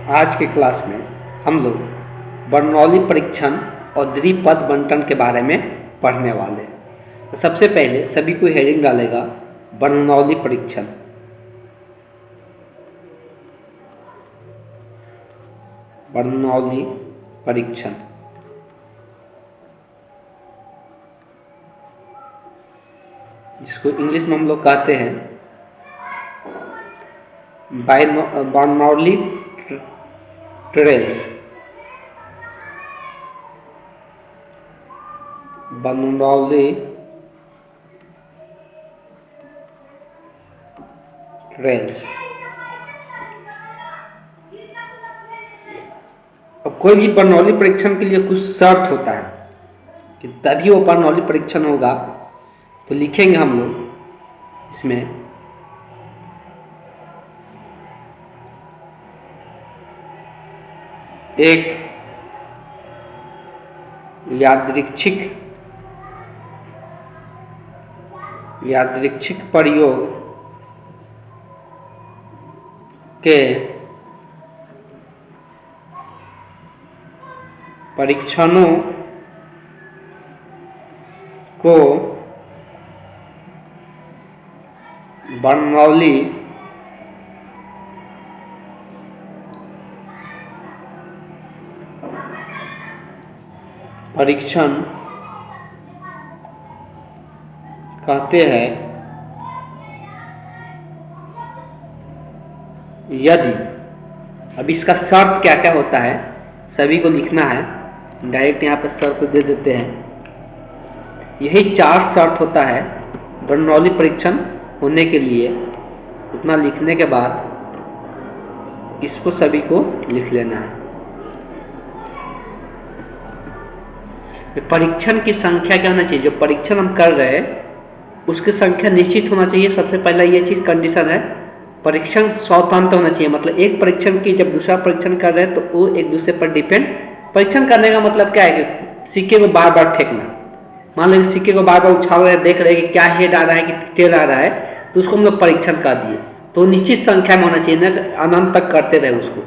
आज के क्लास में हम लोग बर्नौली परीक्षण और द्विपद बंटन के बारे में पढ़ने वाले हैं। तो सबसे पहले सभी को हेडिंग डालेगा बर्नौली परीक्षण। बर्नौली परीक्षण जिसको इंग्लिश में हम लोग कहते हैं बर्नौली ट्रेल्स। Bernoulli trails. अब कोई भी बर्नौली परीक्षण के लिए कुछ शर्त होता है कि तभी वो बर्नौली परीक्षण होगा। तो लिखेंगे हम लोग इसमें एक यादृच्छिक प्रयोग के परीक्षणों को बर्नौली परीक्षण कहते हैं यदि, अब इसका शर्त क्या क्या होता है सभी को लिखना है। डायरेक्ट यहाँ पर शर्त को दे देते हैं। यही 4 शर्त होता है बर्नौली परीक्षण होने के लिए। उतना लिखने के बाद इसको सभी को लिख लेना है। परीक्षण की संख्या क्या होना चाहिए, जो परीक्षण हम कर रहे हैं उसकी संख्या निश्चित होना चाहिए। सबसे पहला ये चीज कंडीशन है। परीक्षण स्वतंत्र होना चाहिए, मतलब एक परीक्षण की जब दूसरा परीक्षण कर रहे हैं तो वो एक दूसरे पर डिपेंड। परीक्षण करने का मतलब क्या है कि सिक्के को बार बार फेंकना। मान लो सिक्के को बार बार उछाल रहे हैं, देख रहे हैं कि क्या हेड आ रहा है कि टेल आ रहा है, तो उसको हम लोग परीक्षण कर दिए। तो निश्चित संख्या में होना चाहिए, न अनंत तक करते रहे उसको।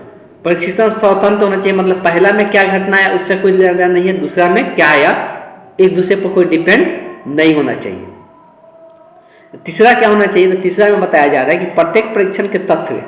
परीक्षण स्वतंत्र होना चाहिए, मतलब पहला में क्या घटना है उससे कोई लेना देना नहीं है, दूसरा में क्या आया एक दूसरे पर कोई डिपेंड नहीं होना चाहिए। तीसरा क्या होना चाहिए, तो तीसरा में बताया जा रहा है कि प्रत्येक परीक्षण के तथ्य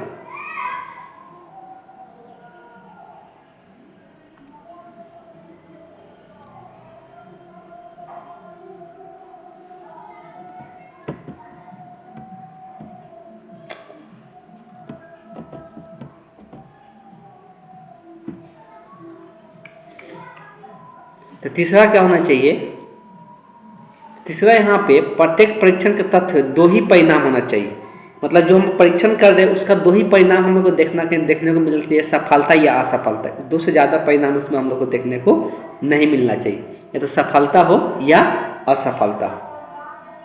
तो तीसरा क्या होना चाहिए, तीसरा यहाँ पे प्रत्येक परीक्षण के तथ्य 2 ही परिणाम होना चाहिए। मतलब जो हम परीक्षण कर रहे हैं उसका 2 ही परिणाम हम लोग को देखने को मिलती है, सफलता या असफलता। 2 से ज़्यादा परिणाम उसमें हम लोग को देखने को नहीं मिलना चाहिए, या तो सफलता हो या असफलता हो।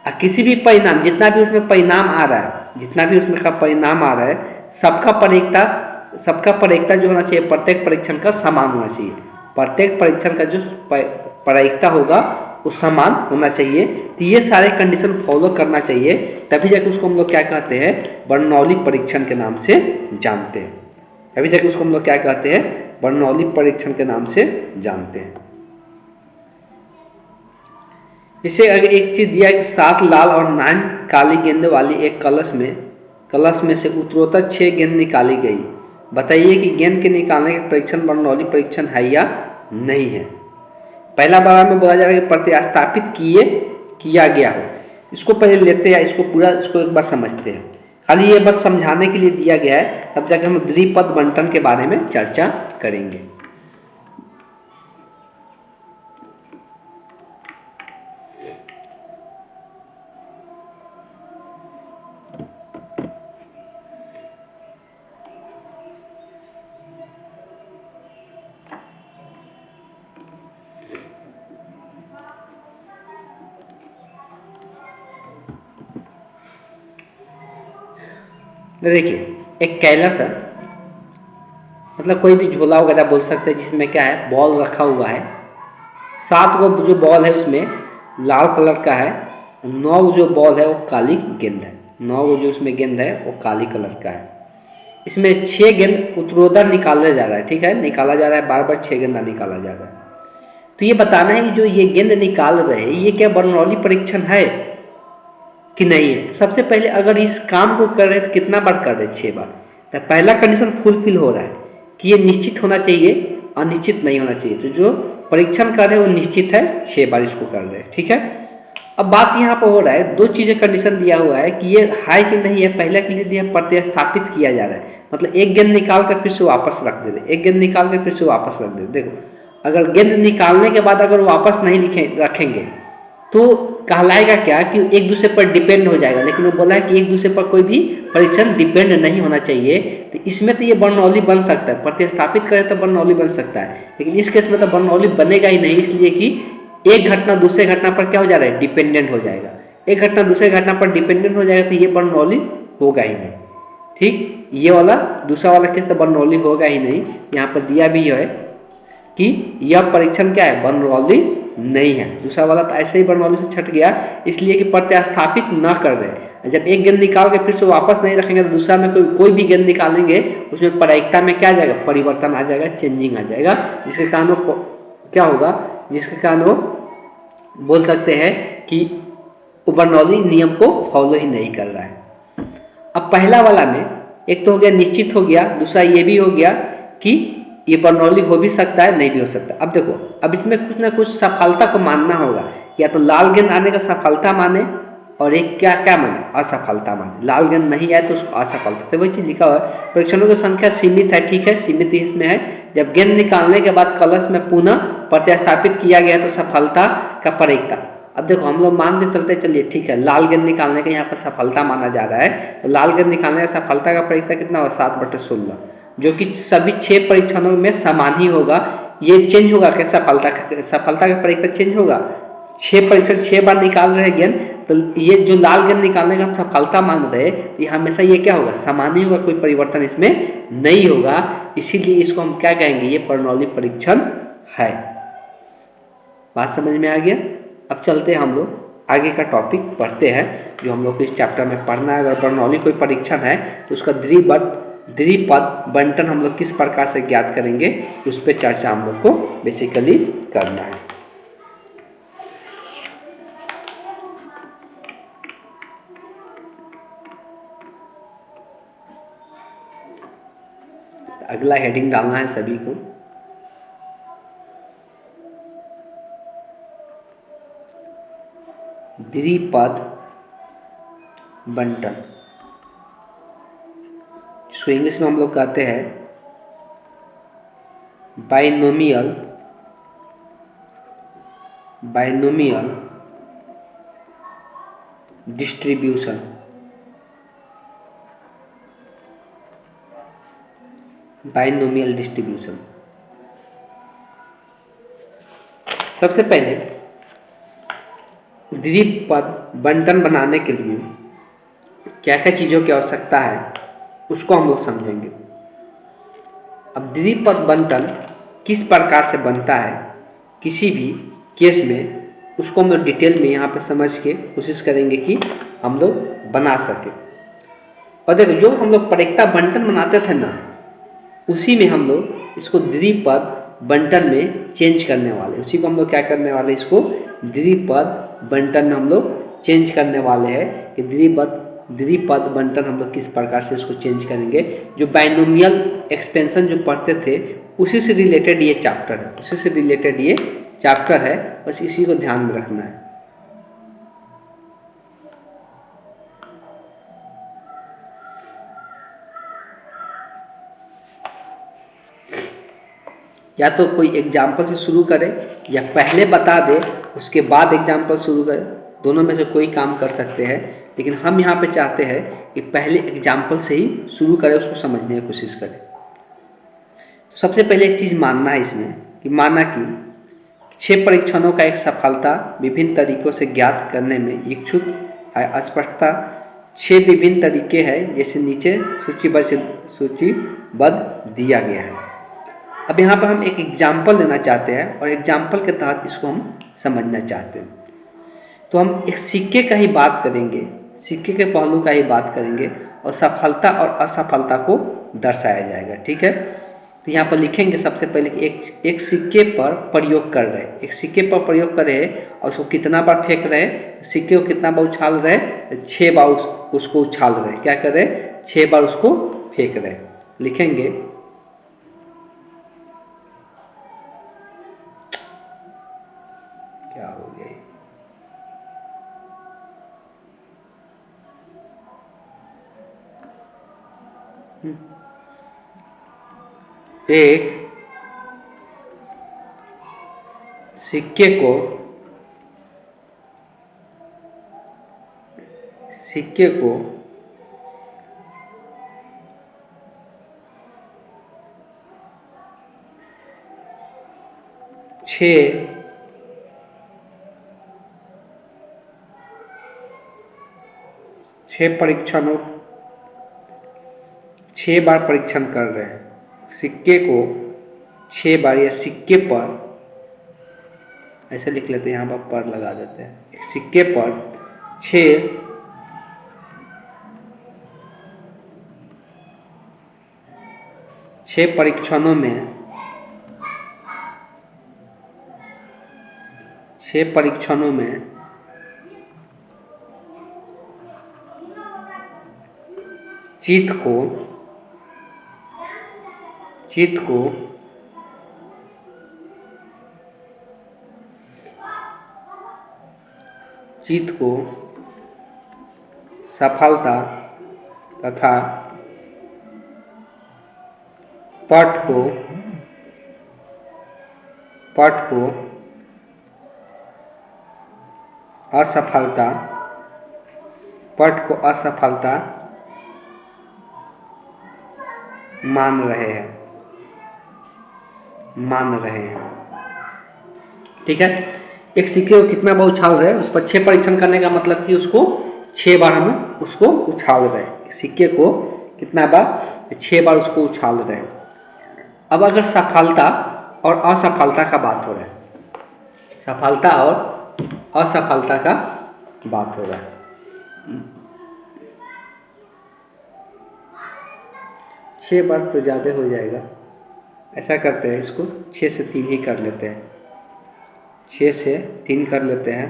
और किसी भी परिणाम, जितना भी उसमें परिणाम आ रहा है, जितना भी उसमें का परिणाम आ रहा है, सबका परीक्षता जो होना चाहिए प्रत्येक परीक्षण का समान होना चाहिए। प्रत्येक परीक्षण का जो प्रायिकता होगा वो समान होना चाहिए। तो ये सारे कंडीशन फॉलो करना चाहिए, तभी जाके उसको हम लोग क्या कहते हैं, बर्नौली परीक्षण के नाम से जानते हैं। तभी जाके उसको हम लोग क्या कहते हैं, बर्नौली परीक्षण के नाम से जानते हैं। इसे अगर एक चीज दिया है कि 7 लाल और 9 काली गेंद वाली एक कलश में से उत्तरोत्तर 6 गेंद निकाली गई। बताइए कि गेंद के निकालने का परीक्षण बर्नौली परीक्षण है या नहीं है। पहला बार में बोला जा रहा है कि प्रतिस्थापित किया गया हो। इसको पहले लेते हैं, इसको एक बार समझते हैं। खाली ये बस समझाने के लिए दिया गया है, तब जाकर हम द्विपद बंटन के बारे में चर्चा करेंगे। देखिए, एक कैलस है, मतलब कोई भी झोला वगैरह बोल सकते हैं, जिसमें क्या है बॉल रखा हुआ है। 7 गो जो बॉल है उसमें लाल कलर का है, 9 जो बॉल है वो काली गेंद है। 9 जो उसमें गेंद है वो काली कलर का है। इसमें 6 गेंद उत्तरोत्तर निकाला जा रहा है, ठीक है, निकाला जा रहा है, बार बार 6 गेंदा निकाला जा रहा है। तो ये बताना है कि जो ये गेंद निकाल रहे हैं ये क्या बर्नौली परीक्षण है कि नहीं है। सबसे पहले अगर इस काम को कर रहे हैं तो कितना बार कर रहे हैं, 6 बार। तो पहला कंडीशन फुलफिल हो रहा है कि ये निश्चित होना चाहिए, अनिश्चित नहीं होना चाहिए। तो जो परीक्षण कर रहे हैं वो निश्चित है, 6 बार इसको कर रहे हैं, ठीक है। अब बात यहाँ पर हो रहा है, 2 चीजें कंडीशन दिया हुआ है कि ये है कि नहीं है। पहला के लिए दिया प्रतिस्थापित किया जा रहा है, मतलब एक गेंद निकाल कर फिर से वापस रख दे रहे, एक गेंद निकाल कर फिर से वापस रख दे। देखो अगर गेंद निकालने के बाद अगर वापस नहीं रखेंगे तो कहलाएगा क्या कि एक दूसरे पर डिपेंड हो जाएगा। लेकिन वो बोला है कि एक दूसरे पर कोई भी परीक्षण डिपेंड नहीं होना चाहिए। तो इसमें तो ये बर्नौली बन सकता है, प्रतिस्थापित करें तो बर्नौली बन सकता है, लेकिन इस केस में तो बर्नौली बनेगा ही नहीं, इसलिए कि एक घटना दूसरे घटना पर क्या हो जा रहा है, डिपेंडेंट हो जाएगा। एक घटना दूसरे घटना पर डिपेंडेंट हो जाएगा तो ये बर्नौली होगा ही नहीं, ठीक। ये वाला दूसरा वाला केस तो बर्नौली होगा ही नहीं। यहाँ पर दिया भी है कि यह परीक्षण क्या है, बर्नौली नहीं है। दूसरा वाला तो ऐसे ही बर्नौली से छट गया, इसलिए कि प्रतिस्थापित न कर रहे। जब एक गेंद निकाल के फिर से वापस नहीं रखेंगे तो दूसरा में कोई भी गेंद निकालेंगे उसमें प्रायिकता में क्या आ जाएगा, परिवर्तन आ जाएगा, चेंजिंग आ जाएगा, जिसके कारण वो क्या होगा, जिसके कारण वो बोल सकते हैं कि बर्नौली नियम को फॉलो ही नहीं कर रहा है। अब पहला वाला में एक तो हो गया निश्चित हो गया, दूसरा ये भी हो गया कि ये बर्नौली हो भी सकता है, नहीं भी हो सकता। अब देखो अब इसमें कुछ ना कुछ सफलता को मानना होगा, या तो लाल गेंद आने का सफलता माने और एक क्या क्या माने, असफलता माने। लाल गेंद नहीं आए तो उसको असफलता, तो वही चीज लिखा हुआ है। परीक्षणों की संख्या सीमित है, ठीक है, सीमित इसमें है। जब गेंद निकालने के बाद कलश में पुनः प्रतिस्थापित किया गया तो सफलता का प्रायिकता। अब देखो हम लोग मान के चलते, चलिए ठीक है, लाल गेंद निकालने का यहाँ पर सफलता माना जा रहा है, तो लाल गेंद निकालने का सफलता का प्रायिकता कितना होगा, 7/16, जो कि सभी 6 परीक्षणों में समान ही होगा। ये चेंज होगा क्या, सफलता का प्रायिकता चेंज होगा। 6 परीक्षण 6 बार निकाल रहे गेंद, तो ये जो लाल गेंद निकालने का हम सफलता मान रहे ये हमेशा ये क्या होगा, समान ही होगा, कोई परिवर्तन इसमें नहीं होगा। इसीलिए इसको हम क्या कहेंगे, ये बर्नौली परीक्षण है। बात समझ में आ गया। अब चलते हैं हम लोग आगे का टॉपिक पढ़ते हैं जो हम लोग को इस चैप्टर में पढ़ना है। अगर बर्नौली कोई परीक्षण है तो उसका द्विपद बंटन हम लोग किस प्रकार से ज्ञात करेंगे, उस पर चर्चा हम लोग को बेसिकली करना है। अगला हेडिंग डालना है सभी को, द्विपद बंटन, जिसको इंग्लिश में हम लोग कहते हैं बाइनोमियल डिस्ट्रीब्यूशन। Binomial distribution. सबसे पहले द्विपद बंटन बनाने के लिए क्या क्या चीजों की आवश्यकता है उसको हम लोग समझेंगे। अब द्विपद बंटन किस प्रकार से बनता है किसी भी केस में, उसको हम लोग डिटेल में यहाँ पे समझ के कोशिश करेंगे कि हम लोग बना सके। और देखो जो हम लोग प्रायिकता बंटन बनाते थे ना, उसी में हम लोग इसको द्विपद बंटन में चेंज करने वाले, उसी को हम लोग क्या करने वाले, इसको द्विपद बंटन में हम लोग चेंज करने वाले हैं कि द्विपद बंटन हम लोग किस प्रकार से इसको चेंज करेंगे। जो बाइनोमियल एक्सपेंशन जो पढ़ते थे उसी से रिलेटेड ये चैप्टर है, उसी से रिलेटेड ये चैप्टर है, बस इसी को ध्यान में रखना है। या तो कोई एग्जाम्पल से शुरू करे या पहले बता दे उसके बाद एग्जाम्पल शुरू करे, दोनों में से कोई काम कर सकते हैं। लेकिन हम यहाँ पे चाहते हैं कि पहले एग्जाम्पल से ही शुरू करें, उसको समझने की कोशिश करें। सबसे पहले एक चीज़ मानना है इसमें कि माना कि 6 परीक्षणों का एक सफलता विभिन्न तरीकों से ज्ञात करने में इच्छुक है। अस्पष्टता 6 विभिन्न तरीके हैं जैसे नीचे सूचीबद्ध दिया गया है। अब यहाँ पर हम एक एग्जाम्पल लेना चाहते हैं और एग्जाम्पल के तहत इसको हम समझना चाहते हैं। तो हम एक सिक्के का ही बात करेंगे, सिक्के के पहलू का ही बात करेंगे और सफलता और असफलता को दर्शाया जाएगा। ठीक है, तो यहाँ पर लिखेंगे सबसे पहले कि एक सिक्के पर प्रयोग कर रहे, एक सिक्के पर प्रयोग कर रहे और उसको कितना बार फेंक रहे, सिक्के को कितना बार उछाल रहे, 6 बार उसको उछाल रहे, क्या कर रहे, 6 बार उसको फेंक रहे। लिखेंगे क्या हो गया, एक सिक्के को 6 बार परीक्षण कर रहे हैं। सिक्के को 6 बार या सिक्के पर, ऐसे लिख लेते हैं, यहाँ पर लगा देते हैं, सिक्के पर 6 परीक्षणों में चित्त को सफलता तथा पट को असफलता मान रहे हैं। ठीक है, एक सिक्के को कितना बार उछाल रहे हैं, उस पर 6 परीक्षण करने का मतलब कि उसको 6 बार हम उसको उछाल रहे हैं। सिक्के को कितना बार, 6 बार उसको उछाल रहे हैं। अब अगर सफलता और असफलता का बात हो रहा है, सफलता और असफलता का बात हो रहा है, 6 बार तो ज़्यादा हो जाएगा, ऐसा करते हैं, इसको 6 से 3 ही कर लेते हैं, 6 से 3 कर लेते हैं,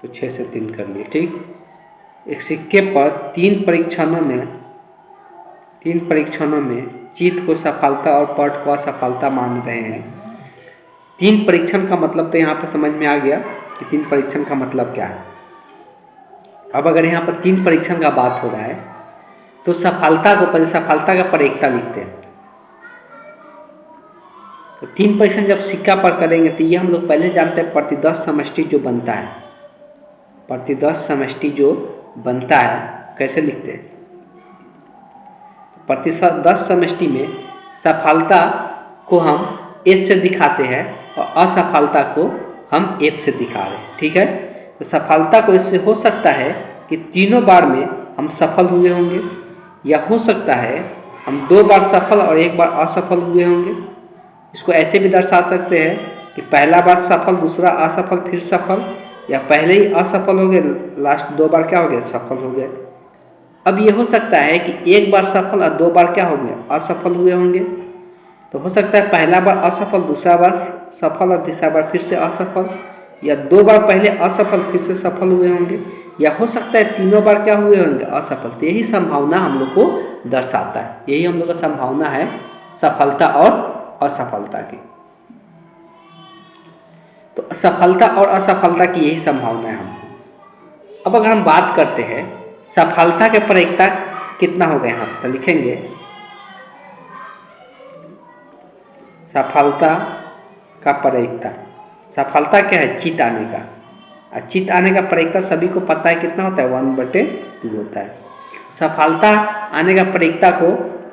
तो 6 से 3 कर लिए। ठीक, एक सिक्के पर 3 परीक्षणों में चित्त को सफलता और पट को असफलता मान रहे हैं। 3 परीक्षण का मतलब तो यहाँ पर समझ में आ गया कि 3 परीक्षण का मतलब क्या है। अब अगर यहाँ पर 3 परीक्षण का बात हो रहा है तो सफलता को पहले सफलता का प्रयोक्ता लिखते हैं। तो 3 परीक्षण जब सिक्का पर करेंगे तो ये हम लोग पहले जानते हैं, प्रतिदश समष्टि जो बनता है, प्रतिदश समष्टि जो बनता है कैसे लिखते हैं, प्रतिदश समष्टि में सफलता को हम S से दिखाते हैं और असफलता को हम F से दिखा रहे हैं। ठीक है, तो सफलता को इससे हो सकता है कि तीनों बार में हम सफल हुए होंगे, या हो सकता है हम 2 बार सफल और 1 बार असफल हुए होंगे। इसको ऐसे भी दर्शा सकते हैं कि पहला बार सफल, दूसरा असफल, फिर सफल, या पहले ही असफल हो गए, लास्ट 2 बार क्या हो गए, सफल हो गए। अब ये हो सकता है कि 1 बार सफल और 2 बार क्या होंगे, असफल हुए होंगे। तो हो सकता है पहला बार असफल, दूसरा बार सफल और तीसरा बार फिर से असफल, या 2 बार पहले असफल फिर से सफल हुए होंगे, या हो सकता है तीनों बार क्या हुए होंगे, असफल। तो यही संभावना हम लोग को दर्शाता है, यही हम लोग का संभावना है सफलता और असफलता की। तो सफलता और असफलता की यही संभावना है हमको। अब अगर हम बात करते हैं सफलता के प्रयोक्ता कितना हो गए, यहाँ तो लिखेंगे सफलता का प्रयोक्ता। सफलता क्या है, चित्त आने का, और चित्त आने का प्रयोक्ता सभी को पता है कितना होता है, 1/2 होता है। सफलता आने का प्रयोक्ता को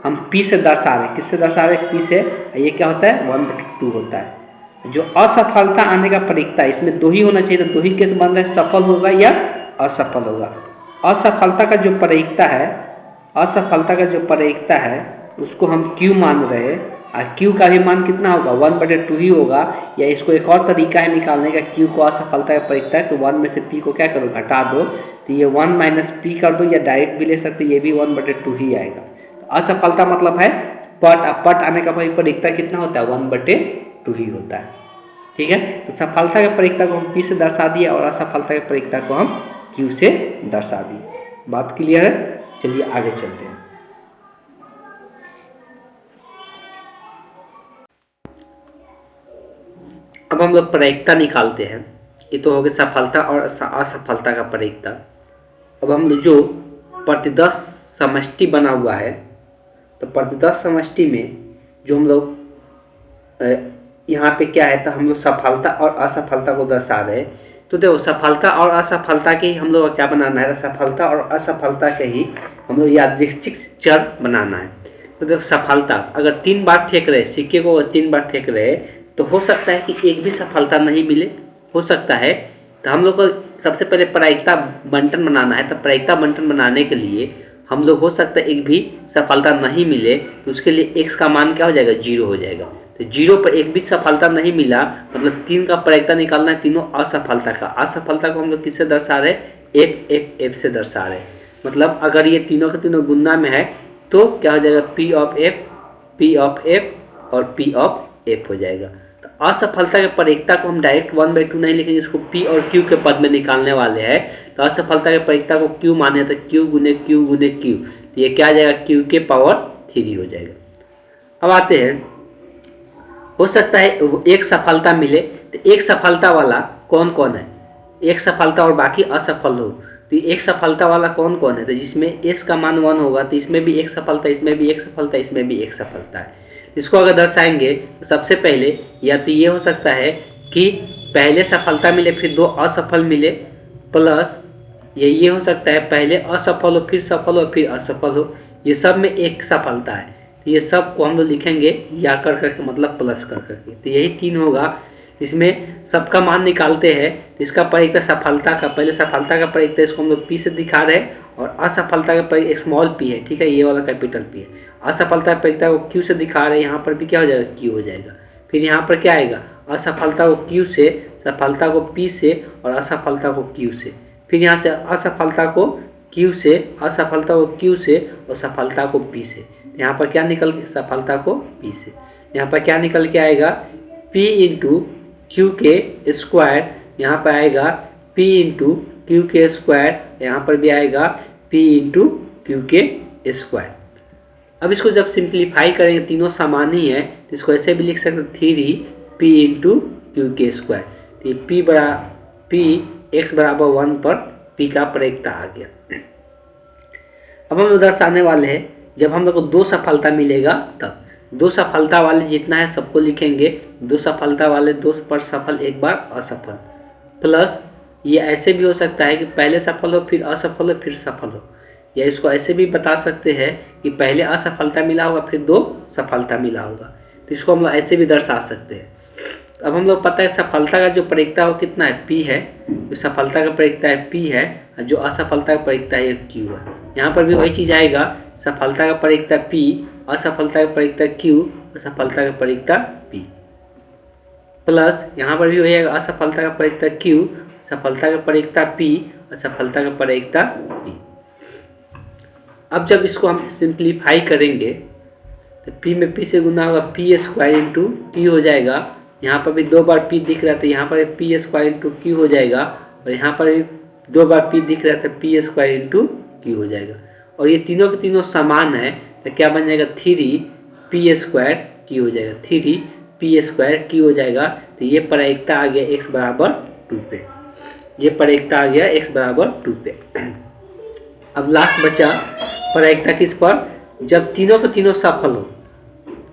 हम P से दर्शा रहे, किससे दर्शा रहे, P से, ये क्या होता है, 1/2 होता है। जो असफलता आने का प्रयोक्ता, इसमें 2 ही होना चाहिए, तो 2 ही केस बन रहा है, सफल होगा या असफल होगा। असफलता का जो प्रयोक्ता है, असफलता का जो प्रयोक्ता है उसको हम Q मान रहे हैं, और q का भी मान कितना होगा 1/2 ही होगा। या इसको एक और तरीका है निकालने का, q को असफलता का परीक्षता है तो 1 में से p को क्या करो घटा दो, तो ये 1 माइनस p कर दो, या डायरेक्ट भी ले सकते, ये भी 1/2 ही आएगा। तो असफलता मतलब है पट, पट आने का परीक्षता कितना होता है 1/2 ही होता है। ठीक है, तो सफलता के परीक्षता को हम p से दर्शा दिए और असफलता के परीक्षता को हम q से दर्शा दिए। बात क्लियर है? चलिए आगे चलते हैं। अब हम लोग प्रायिकता निकालते हैं। ये तो हो गया सफलता और असफलता का प्रायिकता। अब हम लोग जो प्रतिदर्श समष्टि बना हुआ है, तो प्रतिदर्श समष्टि में जो हम लोग यहाँ पे क्या है, तो हम लोग सफलता और असफलता को दर्शा रहे हैं। तो देखो सफलता और असफलता के ही हम लोग क्या बनाना है, सफलता और असफलता के ही हम लोग यादृच्छिक चर बनाना है। तो देखो सफलता अगर 3 बार फेंक रहे, सिक्के को 3 बार फेंक रहे, तो हो सकता है कि एक भी सफलता नहीं मिले, हो सकता है। तो हम लोग को सबसे पहले प्रायिकता बंटन बनाना है। तो प्रायिकता बंटन बनाने के लिए हम लोग हो सकता है एक भी सफलता नहीं मिले, तो उसके लिए x का मान क्या हो जाएगा 0 हो जाएगा। तो 0 पर एक भी सफलता नहीं मिला, मतलब 3 का प्रायिकता निकालना है तीनों असफलता का। असफलता को हम लोग किससे दर्शा रहे, f से दर्शा रहे। मतलब अगर ये तीनों के तीनों गुना में है तो क्या हो जाएगा p ऑफ f और p ऑफ f हो जाएगा। तो असफलता के प्रायिकता को हम डायरेक्ट 1/2 नहीं लिखेंगे, इसको p और q के पद में निकालने वाले हैं। तो असफलता के प्रायिकता को q माने तो q गुने q गुने q, तो ये क्या आ जाएगा q के पावर 3 हो जाएगा। अब आते हैं, हो सकता है एक सफलता मिले, तो एक सफलता वाला कौन कौन है, एक सफलता और बाकी असफल हो, तो एक सफलता वाला कौन कौन है, तो जिसमें s का मान 1 होगा, तो इसमें भी एक सफलता, इसमें भी एक सफलता, इसमें भी एक सफलता है। इसको अगर दर्शाएंगे तो सबसे पहले या तो ये हो सकता है कि पहले सफलता मिले फिर 2 असफल मिले, प्लस ये हो सकता है पहले असफल हो फिर सफल हो फिर असफल हो, ये सब में एक सफलता है। तो ये सब को हम लोग लिखेंगे या कर करके, मतलब प्लस कर करके, तो यही 3 होगा। इसमें सबका मान निकालते हैं। इसका प्रायिकता सफलता का, पहले सफलता का प्रायिकता इसको हम लोग p से दिखा रहे हैं, और असफलता का प्रायिकता स्मॉल p है, ठीक है, ये वाला कैपिटल p है। असफलता का प्रायिकता को q से दिखा रहे हैं, यहाँ पर भी क्या हो जाएगा q हो जाएगा। फिर यहाँ पर क्या आएगा, असफलता को q से, सफलता को p से और असफलता को q से। फिर यहाँ से असफलता को q से, असफलता को q से और सफलता को p से। यहाँ पर क्या निकल के, सफलता को p से, यहाँ पर क्या निकल के आएगा p इंटू क्यू के स्क्वायर, यहाँ पर आएगा p इंटू क्यू के स्क्वायर, यहाँ पर भी आएगा p इंटू क्यू के स्क्वायर। अब इसको जब सिंप्लीफाई करेंगे, तीनों समान ही है, तो इसको ऐसे भी लिख सकते 3p इंटू क्यू के स्क्वायर। तो p x बराबर 1 पर p का प्रायिकता आ गया। अब हम दर्शाने वाले हैं जब हम लोग को 2 सफलता मिलेगा, तब 2 सफलता वाले जितना है सबको लिखेंगे, 2 सफलता वाले 2 पर सफल, एक बार असफल, प्लस ये ऐसे भी हो सकता है कि पहले सफल हो फिर असफल हो फिर सफल हो, या इसको ऐसे भी बता सकते हैं कि पहले असफलता मिला होगा फिर 2 सफलता मिला होगा, तो इसको हम लोग ऐसे भी दर्शा सकते हैं। अब हम लोग पता है सफलता का जो प्रायिकता है वो कितना है, p है, जो सफलता का प्रायिकता है p है, और जो असफलता का प्रायिकता है q है। यहाँ पर भी वही चीज आएगा, सफलता का प्रायिकता p, असफलता का प्रायिकता q और सफलता का प्रायिकता p, प्लस यहाँ पर भी वही आएगा, असफलता का प्रायिकता q, सफलता का प्रायिकता p और सफलता का प्रायिकता p। अब जब इसको हम सिंप्लीफाई करेंगे तो p में p से गुना होगा p स्क्वायर इंटू q हो जाएगा। यहाँ पर भी 2 बार p दिख रहा था, यहाँ पर p स्क्वायर इंटू q हो जाएगा, और यहाँ पर 2 बार p दिख रहा था, p स्क्वायर इंटू q हो जाएगा। और ये तीनों के तीनों समान है, तो क्या बन जाएगा 3p स्क्वायर q हो जाएगा, 3p स्क्वायर q हो जाएगा। तो ये प्रायिकता आ गया x बराबर 2 पे, ये प्रायिकता आ गया x बराबर 2 पे। अब लास्ट बचा प्रायिकता किस पर, जब तीनों के तीनों सफल हो,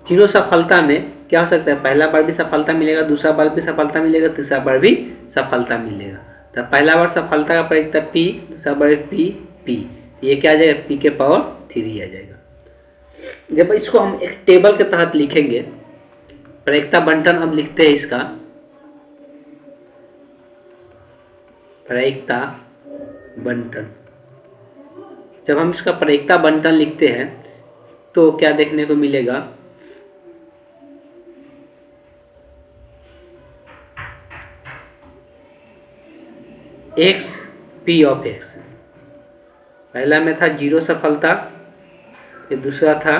तीनों सफलता में क्या हो सकता है, पहला बार भी सफलता मिलेगा, दूसरा बार भी सफलता मिलेगा, तीसरा बार भी सफलता मिलेगा। तो पहला बार सफलता का प्रायिकता p, दूसरा बार p, ये क्या आ जाएगा p के पावर 3 आ जाएगा। जब इसको हम एक टेबल के तहत लिखेंगे, प्रायिकता बंटन अब लिखते हैं इसका, प्रायिकता बंटन। जब हम इसका प्रायिकता बंटन लिखते हैं तो क्या देखने को मिलेगा, एक्स पी ऑफ एक्स। पहला में था 0 सफलता, फिर दूसरा था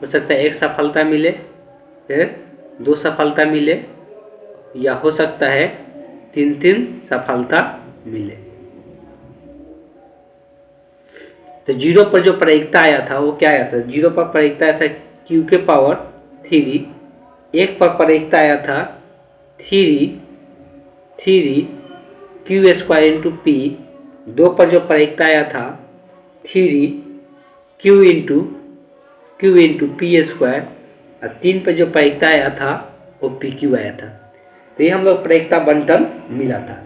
हो सकता है 1 सफलता मिले, फिर 2 सफलता मिले, या हो सकता है 3 सफलता मिले। तो 0 पर जो प्रायिकता आया था वो क्या आया था? 0 पर प्रायिकता आया था q के पावर 3, 1 पर प्रायिकता आया था 3 q स्क्वायर इंटू पी, 2 पर जो प्रायिकता आया था 3 q इंटू पी स्क्वायर, और 3 पर जो प्रायिकता आया था वो पी क्यू आया था। तो ये हम लोग प्रायिकता बंटन मिला था।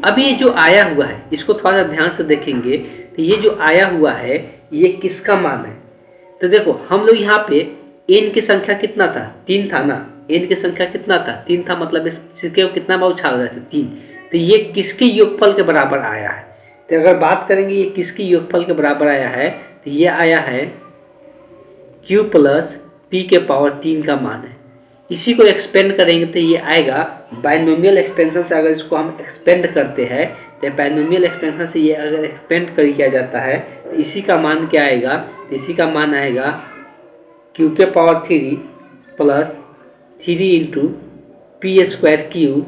अब ये जो आया हुआ है इसको थोड़ा सा ध्यान से देखेंगे, तो ये जो आया हुआ है ये किसका मान है? तो देखो हम लोग यहाँ पे n की संख्या कितना था? 3 था ना। n की संख्या कितना था? 3 था, मतलब इसके कितना बार उछाल रहे थे? 3। तो ये किसके योगफल के बराबर आया है? तो अगर बात करेंगे ये किसके योगफल के बराबर आया है, तो ये आया है q प्लस पी के पावर 3 का मान है। इसी को एक्सपेंड करेंगे तो ये आएगा बाइनोमियल एक्सपेंशन से। अगर इसको हम एक्सपेंड करते हैं तो बाइनोमियल एक्सपेंशन से ये अगर एक्सपेंड किया जाता है तो इसी का मान क्या आएगा? तो इसी का मान आएगा q के power 3 plus 3 into P square Q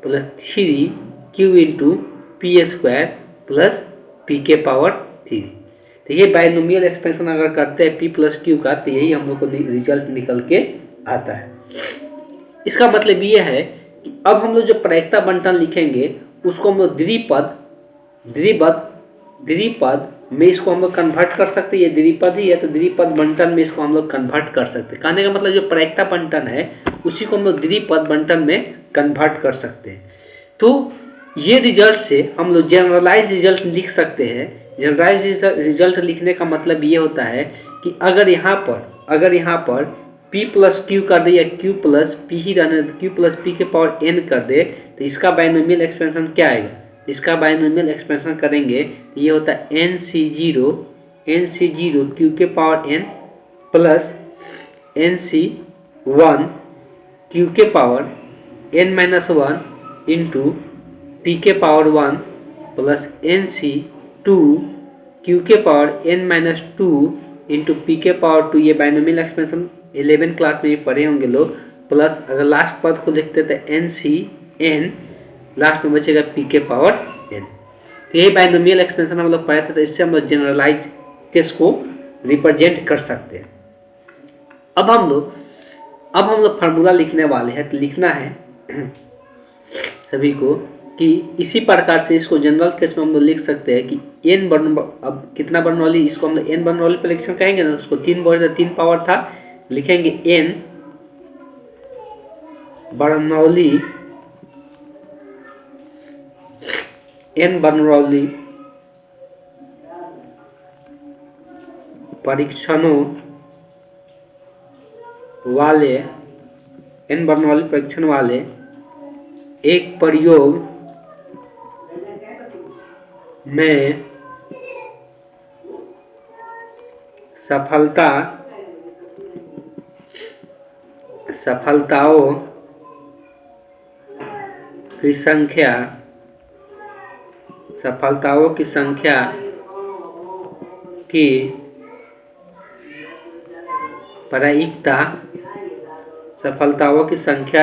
plus 3 q into P square plus P के पावर 3। तो ये बाइनोमियल एक्सपेंशन अगर करते हैं p प्लस क्यू का, तो यही हम लोग को रिजल्ट निकल के आता है। इसका मतलब ये है कि अब हम लोग जो प्रायिकता बंटन लिखेंगे उसको हम लोग द्विपद में इसको हम लोग कन्वर्ट कर सकते हैं। ये द्विपद ही है तो द्विपद बंटन में इसको हम लोग कन्वर्ट कर सकते हैं। कहने का मतलब जो प्रायिकता बंटन है उसी को हम लोग द्विपद बंटन में कन्वर्ट कर सकते हैं। तो ये रिजल्ट से हम लोग जनरलाइज रिजल्ट लिख सकते हैं। जनरलाइज रिजल्ट लिखने का मतलब ये होता है कि अगर यहाँ पर p प्लस क्यू कर दे या q प्लस पी ही रहने दे, q प्लस पी के पावर n कर दे, तो इसका बाइनोमियल एक्सपेंशन क्या आएगा? इसका बाइनोमियल एक्सपेंशन करेंगे तो ये होता है nc0 q के power n plus nc1 q के power n minus 1 into P के पावर 1 प्लस nc2 q के power n minus 2 into P के पावर 2। ये बाइनोमियल एक्सपेंशन 11 क्लास में पढ़े होंगे लोग। प्लस अगर लास्ट पद को देखते हैं तो nc n, लास्ट में बचेगा p के पावर n। तो ये बाइनोमियल एक्सपेंशन हम लोग पढ़े थे, तो इससे हम लोग जनरलाइज केस को रिप्रेजेंट कर सकते हैं। अब हम लोग फार्मूला लिखने वाले हैं। तो लिखना है सभी को कि इसी प्रकार से इसको जनरल केस में हम लोग लिख सकते हैं कि n अब कितना बर्नौली, इसको हम लोग n बर्नौली परीक्षण कहेंगे ना, उसको 3 पावर था, लिखेंगे n बर्नौली परीक्षणों वाले एक प्रयोग में सफलताओं की संख्या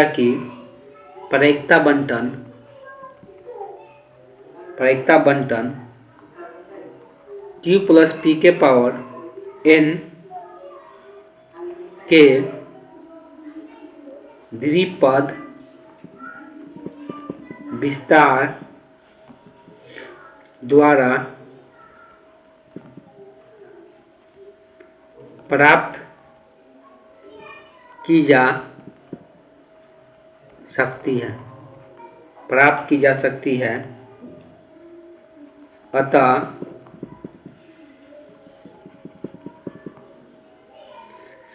की प्रायिकता बंटन q प्लस पी के पावर n के द्विपद विस्तार द्वारा प्राप्त की जा सकती है। अतः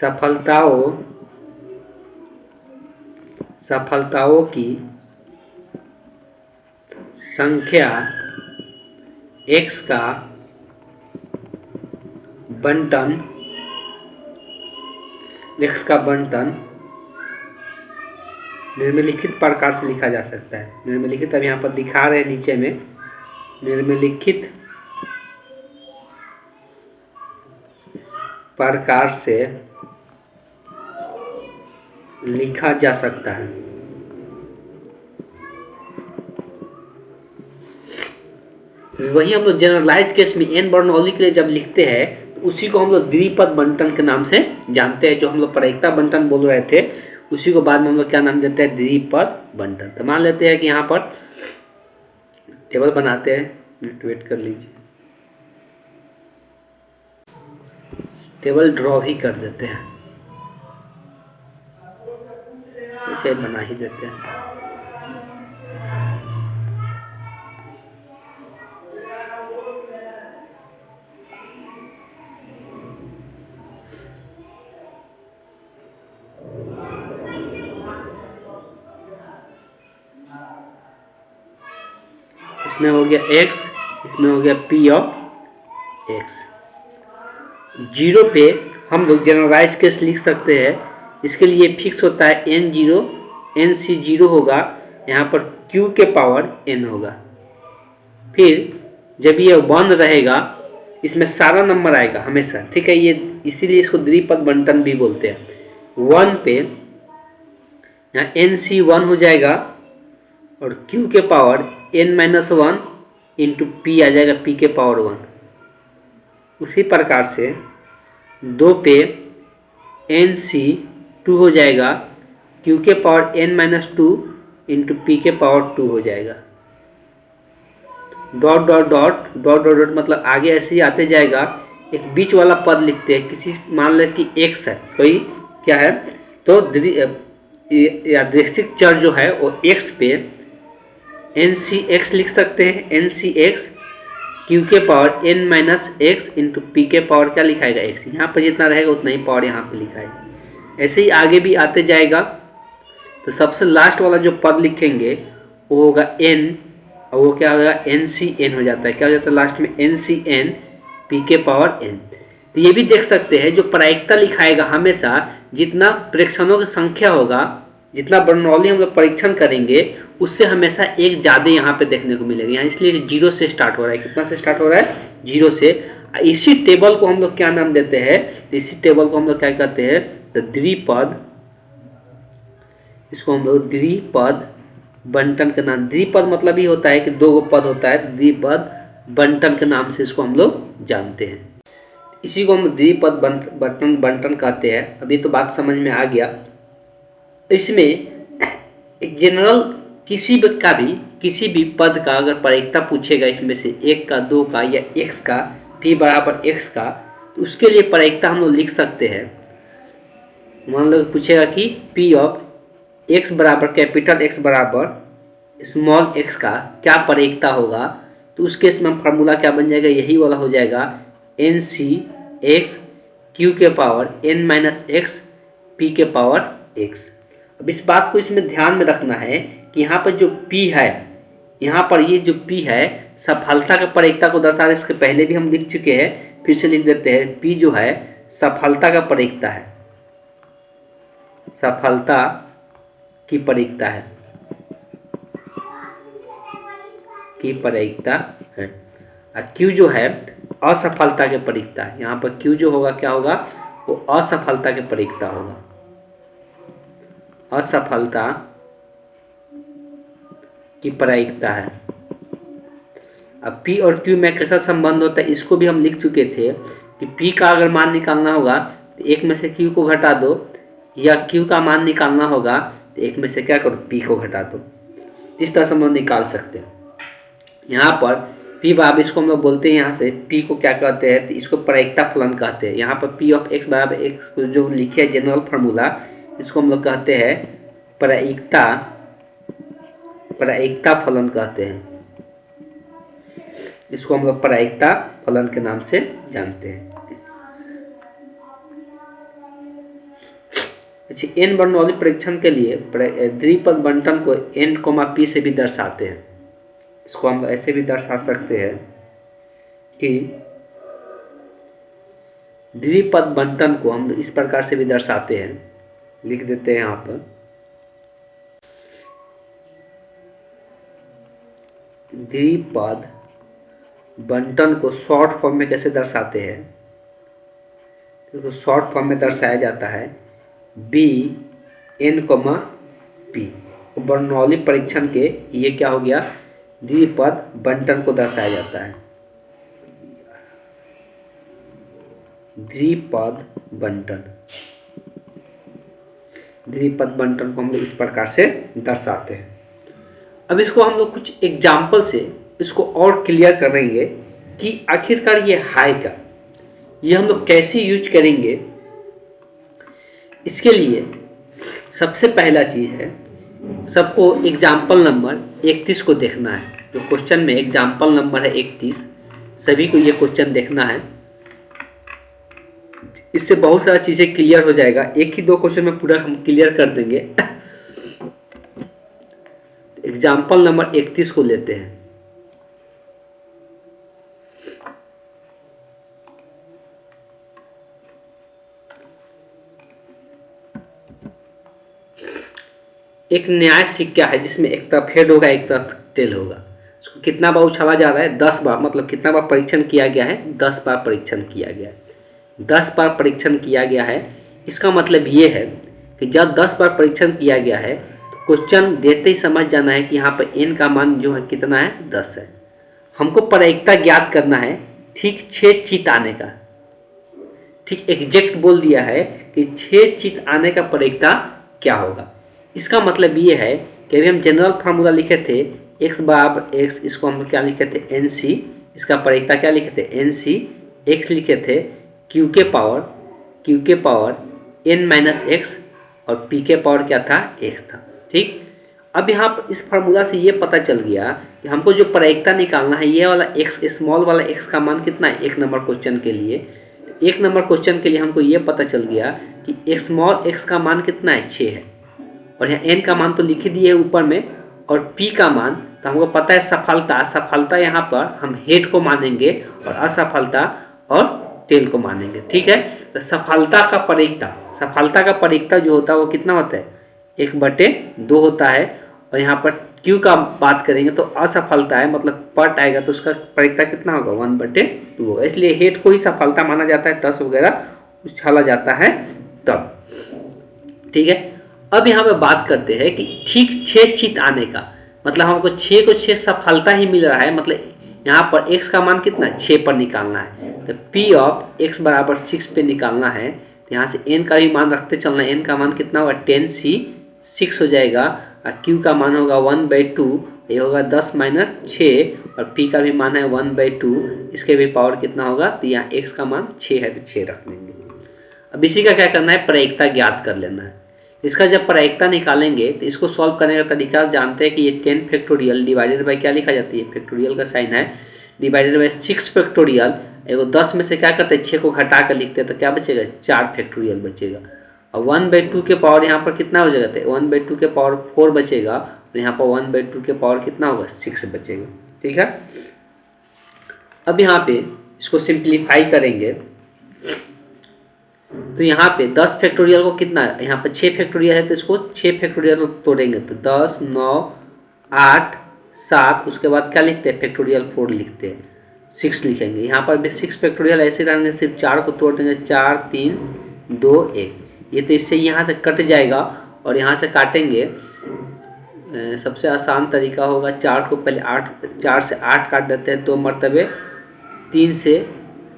सफलताओं की संख्या x का बंटन निम्नलिखित प्रकार से लिखा जा सकता है। निम्नलिखित अब यहाँ पर दिखा रहे हैं नीचे में, निम्नलिखित प्रकार से लिखा जा सकता है। वही हम लोग जनरलाइज केस में एन बर्नौली के लिए जब लिखते हैं तो उसी को हम लोग द्विपद बंटन के नाम से जानते हैं। जो हम लोग प्रायिकता बंटन बोल रहे थे उसी को बाद में हम लोग क्या नाम देते हैं, द्विपद बंटन। तो मान लेते हैं कि यहाँ पर टेबल बनाते हैं, वेट कर लीजिए, टेबल ड्रॉ ही कर देते हैं, इसे बना ही देते हैं। इसमें हो गया x, इसमें हो गया p ऑफ x। जीरो पे हम लोग जनरलाइज केस लिख सकते हैं। इसके लिए फिक्स होता है n0, nc0 होगा, यहाँ पर q के पावर n होगा। फिर जब ये 1 रहेगा इसमें सारा नंबर आएगा हमेशा, ठीक है। ये इसीलिए इसको द्विपद बंटन भी बोलते हैं। 1 पे यहाँ nc1 हो जाएगा और q के पावर n-1 इंटू p आ जाएगा, p के पावर 1। उसी प्रकार से 2 पे nc2 हो जाएगा, q के पावर n-2 इंटू p के पावर 2 हो जाएगा। Dot dot dot dot dot dot मतलब आगे ऐसे ही आते जाएगा। एक बीच वाला पद लिखते हैं, किसी मान लें कि x है, कोई क्या है तो यादृच्छिक चर जो है वो x पे ncx लिख सकते हैं। ncx q के पावर n-x इंटू p के पावर क्या लिखाएगा, x। यहाँ पर जितना रहेगा उतना ही पावर यहाँ पे लिखाएगा। ऐसे ही आगे भी आते जाएगा। तो सबसे लास्ट वाला जो पद लिखेंगे वो होगा n, और वो क्या होगा, ncn हो जाता है। क्या हो जाता है लास्ट में, ncn p के पावर n। तो ये भी देख सकते हैं जो प्रायिकता लिखाएगा हमेशा जितना प्रेक्षणों की संख्या होगा, जितना बर्नौली हम लोग परीक्षण करेंगे उससे हमेशा एक ज़्यादा यहाँ पे देखने को मिलेगा। यहाँ इसलिए 0 से स्टार्ट हो रहा है। कितना से स्टार्ट हो रहा है, 0 से। इसी टेबल को हम लोग क्या नाम देते हैं, इसी टेबल को हम लोग क्या कहते हैं, तो द्विपद। इसको हम लोग द्विपद बंटन के नाम, द्विपद मतलब ही होता है कि 2 पद होता है, द्विपद बंटन के नाम से इसको हम लोग जानते हैं। इसी को हम द्विपद बंटन कहते हैं। अभी तो बात समझ में आ गया। तो इसमें एक जनरल किसी भी पद का अगर प्रायिकता पूछेगा इसमें से 1 का, 2 का या x का, p बराबर x का, तो उसके लिए प्रायिकता हम लोग लिख सकते हैं। मान लो पूछेगा कि p ऑफ x बराबर कैपिटल X बराबर स्मॉल x का क्या प्रायिकता होगा, तो उस केस में फार्मूला क्या बन जाएगा, यही वाला हो जाएगा, nc(x) q के पावर n-x p के पावर x। अब इस बात को इसमें ध्यान में रखना है कि यहाँ पर जो p है, यहाँ पर ये जो p है सफलता के प्रायिकता को दर्शा रहा है। इसके पहले भी हम लिख चुके हैं, फिर से लिख देते हैं। p जो है सफलता का प्रायिकता है, सफलता की प्रायिकता है, की प्रायिकता है। और q जो है असफलता के प्रायिकता है। यहाँ पर q जो होगा क्या होगा, वो असफलता के प्रायिकता होगा, असफलता की प्रायिकता है। अब p और q में कैसा संबंध होता है इसको भी हम लिख चुके थे कि p का अगर मान निकालना होगा तो एक में से q को घटा दो, या q का मान निकालना होगा तो एक में से क्या करो, p को घटा दो। इस तरह से हम लोग निकाल सकते हैं। यहाँ पर p बराबर, इसको हम लोग बोलते हैं यहाँ से p को क्या कहते हैं, तो इसको प्रायिकता फलन कहते हैं। यहाँ पर p ऑफ x बराबर x जो लिखे है जनरल फार्मूला, इसको हम लोग कहते हैं प्रायिकता फलन कहते हैं। इसको हम लोग प्रायिकता फलन के नाम से जानते हैं। अच्छा, n बर्नौली परीक्षण के लिए द्विपद बंटन को n, p से भी दर्शाते हैं। इसको हम ऐसे भी दर्शा सकते हैं कि द्विपद बंटन को हम इस प्रकार से भी दर्शाते हैं। लिख देते हैं यहाँ पर द्विपद बंटन को शॉर्ट फॉर्म में कैसे दर्शाते हैं? तो शॉर्ट फॉर्म में दर्शाया जाता है B N comma P. Bernoulli परीक्षण के ये क्या हो गया? द्विपद बंटन को दर्शाया जाता है। द्विपद बंटन, द्विपद बंटन को हम लोग इस प्रकार से दर्शाते हैं। अब इसको हम लोग कुछ एग्जाम्पल से इसको और क्लियर करेंगे कि आखिरकार ये हाई का ये हम लोग कैसे यूज करेंगे। इसके लिए सबसे पहला चीज है, सबको एग्जाम्पल नंबर 31 को देखना है। जो क्वेश्चन में एग्जाम्पल नंबर है 31, सभी को ये क्वेश्चन देखना है। इससे बहुत सारी चीजें क्लियर हो जाएगा। एक ही दो क्वेश्चन में पूरा हम क्लियर कर देंगे। एग्जाम्पल नंबर 31 को लेते हैं। एक न्याय सिक्का है जिसमें एक तरफ हेड होगा एक तरफ टेल होगा। उसको कितना बार उछाला जा रहा है? 10 बार। मतलब कितना बार परीक्षण किया गया है? 10 बार परीक्षण किया गया है। 10 बार परीक्षण किया गया है। इसका मतलब ये है कि जब 10 बार परीक्षण किया गया है तो क्वेश्चन देते ही समझ जाना है कि यहाँ पर n का मान जो है कितना है? 10 है। हमको प्रायिकता ज्ञात करना है ठीक 6 चित आने का। ठीक एग्जैक्ट बोल दिया है कि 6 चित आने का प्रायिकता क्या होगा। इसका मतलब ये है कि अभी हम जनरल फार्मूला लिखे थे x बराबर x, इसको हम क्या लिखे थे? nc। इसका प्रायिकता क्या लिखे थे? nc। x लिखे थे q के पावर n माइनस एक्स और p के पावर क्या था? x था। ठीक, अब यहाँ पर इस फार्मूला से ये पता चल गया कि हमको जो प्रायिकता निकालना है ये वाला x, स्मॉल वाला x का मान कितना है? 1 नंबर क्वेश्चन के लिए। 1 नंबर क्वेश्चन के लिए हमको ये पता चल गया कि स्मॉल x का मान कितना है? 6 है। और यहाँ n का मान तो लिख ही दिए ऊपर में, और p का मान तो हमको पता है सफलता यहाँ पर हम हेड को मानेंगे और असफलता और टेल को मानेंगे। ठीक है, तो सफलता का प्रायिकता जो होता है वो कितना होता है? 1/2 होता है। और यहाँ पर q का बात करेंगे तो असफलता है, मतलब पट आएगा तो उसका प्रायिकता कितना होगा? 1/2 होगा। इसलिए हेड को ही सफलता माना जाता है, 10 वगैरह उछाला जाता है तब। ठीक है, अब यहाँ पे बात करते हैं कि ठीक 6 चित आने का मतलब हमको 6 को 6 सफलता ही मिल रहा है। मतलब यहाँ पर x का मान कितना है? 6 पर निकालना है। तो p ऑफ x बराबर 6 पे निकालना है। तो यहाँ से n का भी मान रखते चलना है। n का मान कितना होगा? 10c 6 हो जाएगा। और q का मान होगा 1/2, ये होगा 10 माइनस 6। और p का भी मान है 1/2, इसके भी पावर कितना होगा? तो यहाँ x का मान 6 है तो 6 रख लेंगे। अब इसी का क्या करना है? प्रायिकता ज्ञात कर लेना है। इसका जब प्रायिकता निकालेंगे तो इसको सॉल्व करने का तरीका जानते हैं कि ये 10 फैक्टोरियल डिवाइडेड बाय क्या लिखा जाती है? फैक्टोरियल का साइन है, डिवाइडेड बाय 6 फैक्टोरियल। एगो 10 में से क्या करते हैं? 6 को घटा कर लिखते हैं तो क्या बचेगा? 4 फैक्टोरियल बचेगा। और 1/2 के पावर यहाँ पर कितना हो जाएगा? 1/2 के पावर 4 बचेगा। और यहाँ पर 1/2 के पावर कितना होगा? 6 बचेगा। ठीक है, अब यहाँ पे इसको सिंप्लीफाई करेंगे तो यहाँ पे 10 फैक्टोरियल को कितना है? यहाँ पे 6 फैक्टोरियल है तो इसको 6 फैक्टोरियल तोड़ेंगे तो 10, 9, 8, 7, उसके बाद क्या लिखते हैं? फैक्टोरियल 4 लिखते हैं, 6 लिखेंगे। यहाँ पर भी 6 फैक्टोरियल ऐसे रहेंगे, सिर्फ 4 को तोड़ देंगे। 4, 3, 2, 1। ये तो इससे यहाँ से कट जाएगा और यहाँ से काटेंगे। सबसे आसान तरीका होगा 4 को पहले 4 से 8 काट देते हैं 2 मरतबे, 3 से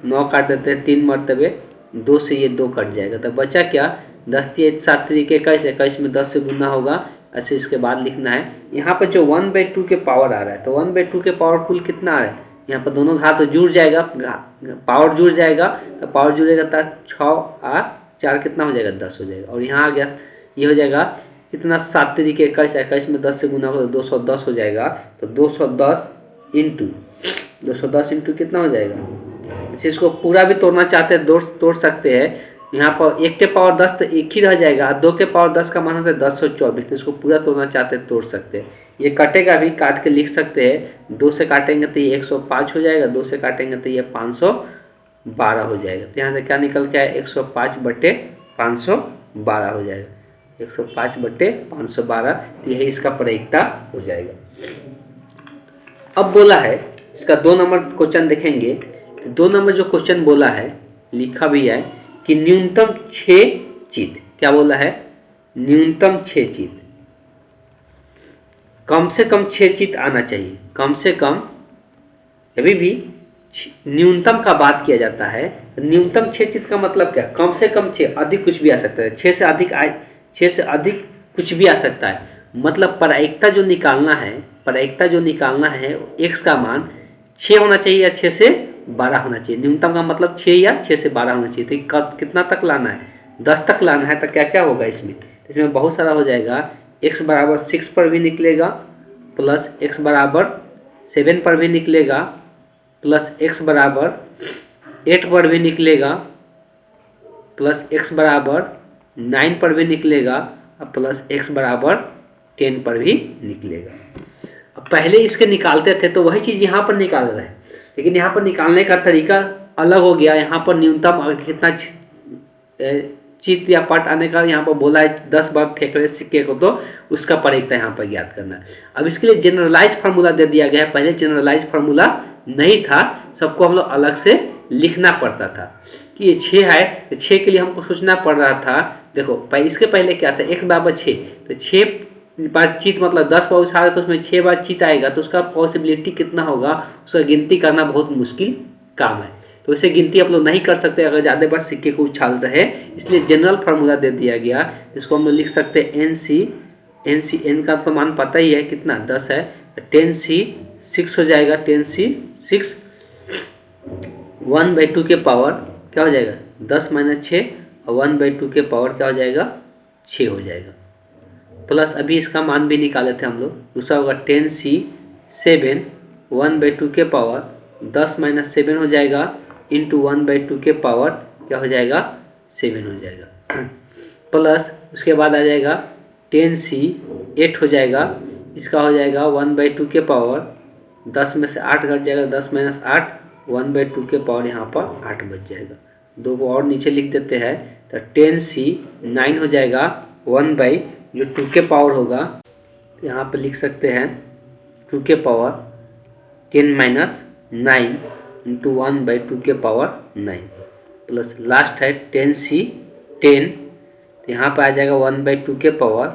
9 काट देते हैं 3 मरतबे, 2 से ये 2 कट जाएगा। तो बचा क्या? 10 के 7 तरीके 21 में 10 से गुना होगा। ऐसे इसके बाद लिखना है। यहाँ पर जो 1/2 के पावर आ रहा है तो 1/2 के पावर कुल कितना आ रहा है? यहाँ पर दोनों घात तो जुड़ जाएगा, पावर जुड़ जाएगा। तो पावर जुड़ेगा तो 6 और 4 कितना हो जाएगा? 10 हो जाएगा। और यहाँ आ गया, ये हो जाएगा कितना? 7 तरीके 21 में 10 से गुना होगा तो 210 हो जाएगा। तो 210 इंटू कितना हो जाएगा? इसको पूरा भी तोड़ना चाहते हैं तोड़ सकते हैं। यहाँ पर 1 के पावर 10 तो 1 ही रह जाएगा। 2 के पावर 10 का मान होता है 1024। तो इसको पूरा तोड़ना चाहते हैं तोड़ सकते हैं। ये कटेगा भी, काट के लिख सकते हैं। 2 से काटेंगे तो ये 105 हो जाएगा, 2 से काटेंगे तो ये 512 हो जाएगा। तो यहाँ से क्या निकल के आया? 105/512 हो जाएगा। 105/512, तो यही इसका प्रायिकता हो जाएगा। अब बोला है इसका 2 नंबर क्वेश्चन देखेंगे। 2 नंबर जो क्वेश्चन बोला है, लिखा भी है कि न्यूनतम 6 चित, क्या बोला है, न्यूनतम 6 चित, कम से कम 6 चित आना चाहिए, कम से कम। अभी भी न्यूनतम का बात किया जाता है, न्यूनतम 6 चित का मतलब क्या, कम से कम 6, अधिक कुछ भी आ सकता है, 6 से अधिक आए, 6 से अधिक कुछ भी आ सकता है। मतलब प्रायिकता जो निकालना है, प्रायिकता जो निकालना है, x का मान 6 होना चाहिए या 6 से 12 होना चाहिए। न्यूनतम का मतलब 6 या 6 से 12 होना चाहिए। तो कितना तक लाना है, 10 तक लाना है। तो क्या क्या होगा इसमें, इसमें बहुत सारा हो जाएगा। x बराबर 6 पर भी निकलेगा, प्लस x बराबर 7 पर भी निकलेगा, प्लस x बराबर 8 पर भी निकलेगा, प्लस x बराबर 9 पर भी निकलेगा, और प्लस x बराबर 10 पर भी निकलेगा। अब पहले इसके निकालते थे तो वही चीज़ यहाँ पर निकाल रहे हैं, लेकिन यहाँ पर निकालने का तरीका अलग हो गया। यहाँ पर न्यूनतम कितना चित या पट आने का यहाँ पर बोला है, 10 बार फेंक रहे सिक्के को, तो उसका प्रायिकता यहाँ पर ज्ञात करना है। अब इसके लिए जनरलाइज फार्मूला दे दिया गया है। पहले जनरलाइज फार्मूला नहीं था, सबको हम लोग अलग से लिखना पड़ता था कि ये 6 है, तो 6 के लिए हमको सोचना पड़ रहा था। देखो इसके पहले क्या था, x बराबर 6, तो 6 बार चित मतलब 10 बार उछाल तो उसमें 6 बार चित आएगा, तो उसका पॉसिबिलिटी कितना होगा, उसका गिनती करना बहुत मुश्किल काम है। तो इसे गिनती आप लोग नहीं कर सकते अगर ज़्यादा बार सिक्के को उछाल रहे, इसलिए जनरल फार्मूला दे दिया गया। इसको हम लोग लिख सकते हैं एन का तो मान पता ही है कितना, 10 है, 10c 6 हो जाएगा, 10c 6, 1/2 के पावर क्या हो जाएगा, 10 - 6, और 1/2 के पावर क्या हो जाएगा, 6 हो जाएगा। प्लस अभी इसका मान भी निकाले थे हम लोग, दूसरा होगा 10c 7, 1/2 के पावर 10 - 7 हो जाएगा, इंटू 1/2 के पावर क्या हो जाएगा, 7 हो जाएगा। प्लस उसके बाद आ जाएगा 10c 8 हो जाएगा, इसका हो जाएगा 1/2 के पावर 10 में से 8 घट जाएगा, 10 - 8, 1/2 के पावर यहाँ पर 8 बच जाएगा। 2 को और नीचे लिख देते हैं, तो 10c 9 हो जाएगा, 1 जो 2 के पावर होगा, तो यहाँ पर लिख सकते हैं 2 के पावर 10 - 9 इंटू 1/2 के पावर 9, प्लस लास्ट है 10c 10, तो यहाँ पर आ जाएगा 1/2 के पावर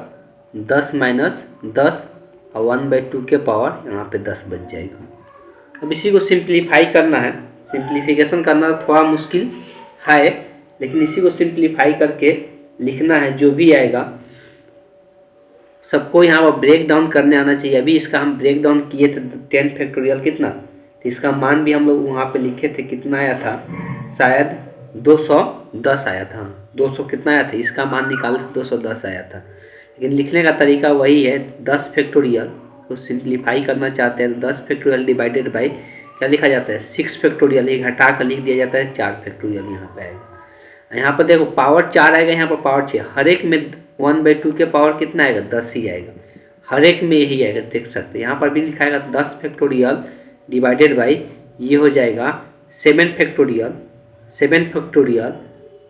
10 - 10, और 1/2 के पावर यहाँ पे 10 बच जाएगा। अब इसी को सिंप्लीफाई करना है, सिंप्लीफिकेशन करना थोड़ा मुश्किल है, लेकिन इसी को सिंप्लीफाई करके लिखना है। जो भी आएगा सबको यहाँ पर ब्रेक डाउन करने आना चाहिए। अभी इसका हम ब्रेक डाउन किए थे 10 फैक्टोरियल कितना, तो इसका मान भी हम लोग वहाँ पे लिखे थे, कितना आया था, शायद 210 आया था। 200 कितना आया था, इसका मान निकाले 210 आया था। लेकिन लिखने का तरीका वही है, 10 फैक्टोरियल को सिंप्लीफाई करना चाहते हैं तो 10 फैक्टोरियल डिवाइडेड बाई क्या लिखा जाता है, 6 फैक्टोरियल, ये घटा कर लिख दिया जाता है 4 फैक्टोरियल यहाँ पे आएगा। यहाँ पर देखो पावर 4 आएगा, यहाँ पर पावर 6, हर एक में 1/2 के पावर कितना आएगा, 10 ही आएगा, हर एक में यही आएगा, देख सकते हैं। यहाँ पर भी लिखाएगा 10 फैक्टोरियल डिवाइडेड बाई, ये हो जाएगा 7 फैक्टोरियल, 7 फैक्टोरियल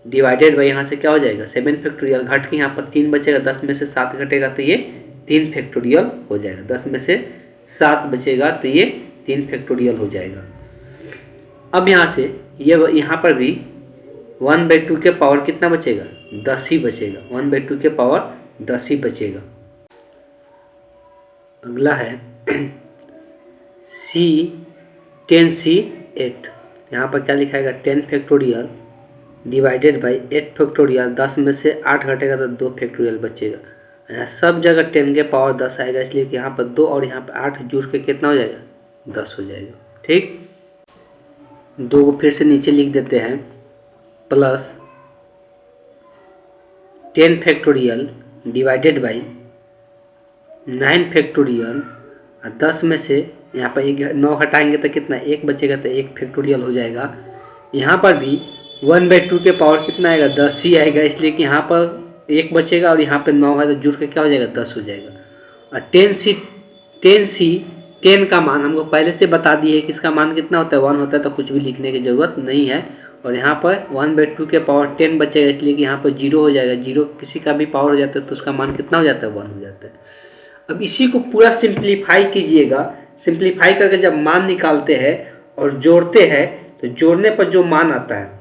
डिवाइडेड बाई, यहाँ से क्या हो जाएगा 7 फैक्टोरियल, घट के यहाँ पर 3 बचेगा, 10 में से 7 घटेगा तो ये 3 फैक्टोरियल हो जाएगा, 10 में से 7 बचेगा तो ये 3 फैक्टोरियल हो जाएगा। अब यहाँ से ये यहाँ पर भी 1/2 के पावर कितना बचेगा, 10 ही बचेगा, 1/2 के पावर 10 ही बचेगा। अगला है c 10c 8, यहाँ पर क्या लिखाएगा 10 फैक्टोरियल डिवाइडेड बाई 8 फैक्टोरियल, 10 में से 8 घटेगा तो 2 फैक्टोरियल बचेगा। यहाँ सब जगह 10 के पावर 10 आएगा, इसलिए कि यहाँ पर 2 और यहाँ पर 8 जुड़ के कितना हो जाएगा, 10 हो जाएगा। ठीक, 2 को फिर से नीचे लिख देते हैं, plus 10 factorial divided by 9 factorial, 10 में से यहाँ पर 9 हटाएंगे तो कितना 1 बचेगा, तो 1 फैक्टोरियल हो जाएगा। यहाँ पर भी 1/2 के पावर कितना आएगा, 10 ही आएगा, इसलिए कि यहाँ पर 1 बचेगा और यहाँ पे 9 है तो जुड़ के क्या हो जाएगा, 10 हो जाएगा। और 10 का मान हमको पहले से बता दिए कि इसका मान कितना होता है, 1 होता है, तो कुछ भी लिखने की ज़रूरत नहीं है। और यहाँ पर 1/2 के पावर 10 बचेगा, इसलिए कि यहाँ पर 0 हो जाएगा, 0 किसी का भी पावर हो जाता है तो उसका मान कितना हो जाता है, 1 हो जाता है। अब इसी को पूरा सिंप्लीफाई कीजिएगा सिंप्लीफाई करके जब मान निकालते हैं और जोड़ते हैं तो जोड़ने पर जो मान आता है,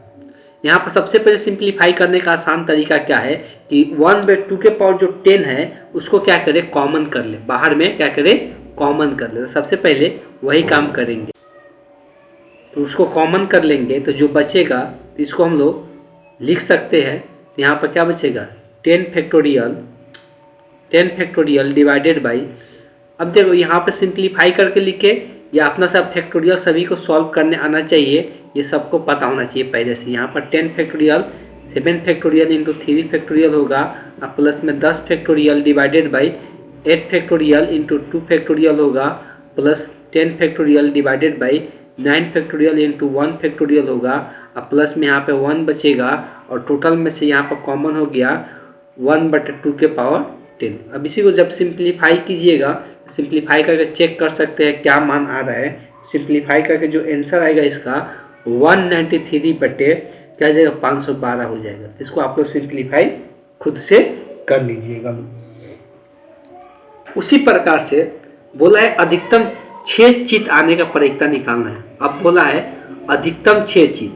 यहाँ पर सबसे पहले सिंप्लीफाई करने का आसान तरीका क्या है कि 1/2 के पावर जो 10 है उसको क्या करें, कॉमन कर ले, बाहर में क्या करें, कॉमन कर ले। तो सबसे पहले वही काम करेंगे, तो उसको कॉमन कर लेंगे तो जो बचेगा इसको हम लोग लिख सकते हैं। यहाँ पर क्या बचेगा, 10 फैक्टोरियल डिवाइडेड बाई, अब देखो यहाँ पे सिंप्लीफाई करके लिखे या अपना सब फैक्टोरियल सभी को सॉल्व करने आना चाहिए, ये सबको पता होना चाहिए पहले से। यहाँ पर 10 फैक्टोरियल 7 फैक्टोरियल इंटू 3 फैक्टोरियल होगा, और प्लस में 10 factorial divided by 8 factorial into 2 factorial होगा, plus 10 factorial divided by 9 factorial into 1 factorial होगा, और प्लस में यहाँ पे 1 बचेगा, और टोटल में से यहाँ पर कॉमन हो गया 1/2 के पावर 10। अब इसी को जब सिंप्लीफाई कीजिएगा, सिंप्लीफाई करके चेक कर सकते हैं क्या मान आ रहा है। सिंप्लीफाई करके जो आंसर आएगा इसका 193 बटे क्या जाएगा, 512 हो जाएगा। इसको आप लोग सिंप्लीफाई खुद से कर लीजिएगा। उसी प्रकार से बोला है अधिकतम 6 चित आने का प्रयत्न निकालना है। अब बोला है अधिकतम 6 चित,